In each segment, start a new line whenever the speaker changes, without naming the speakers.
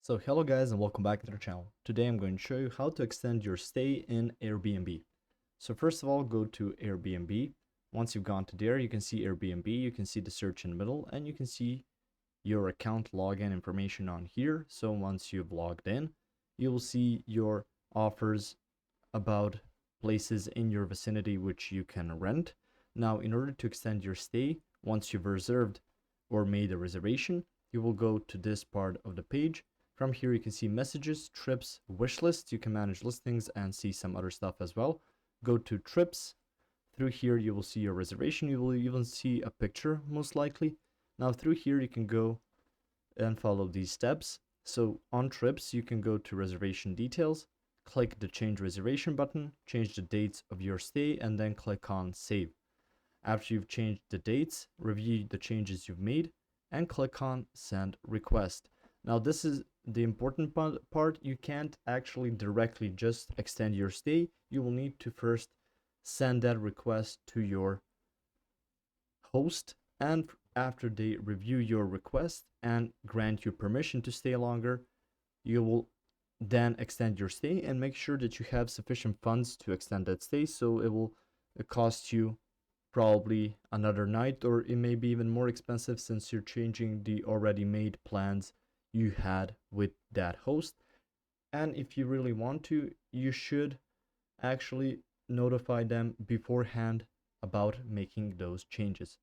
So hello guys and welcome back to the channel. Today I'm going to show you how to extend your stay in Airbnb. So first of all, go to Airbnb. Once you've gone to there, you can see Airbnb, you can see the search in the middle, and you can see your account login information on here. So once you've logged in, you will see your offers about places in your vicinity which you can rent. Now, in order to extend your stay, once you've reserved or made a reservation, you will go to this part of the page. From here, you can see messages, trips, wish lists. You can manage listings and see some other stuff as well. Go to trips. Through here, you will see your reservation. You will even see a picture, most likely. Now, through here, you can go and follow these steps. So on trips, you can go to reservation details, click the change reservation button, change the dates of your stay, and then click on save. After you've changed the dates, review the changes you've made, and click on send request. Now this is the important part. You can't actually directly just extend your stay. You will need to first send that request to your host, and after they review your request and grant you permission to stay longer, you will then extend your stay and make sure that you have sufficient funds to extend that stay, so it will cost you probably another night, or it may be even more expensive since you're changing the already made plans you had with that host. And if you really want to, you should actually notify them beforehand about making those changes.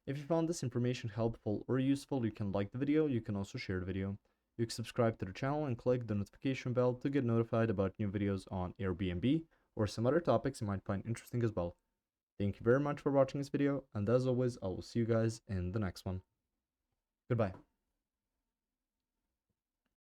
If you found this information helpful or useful, you can like the video. You can also share the video. You can subscribe to the channel and click the notification bell to get notified about new videos on Airbnb or some other topics you might find interesting as well. Thank you very much for watching this video, and as always, I will see you guys in the next one. Goodbye.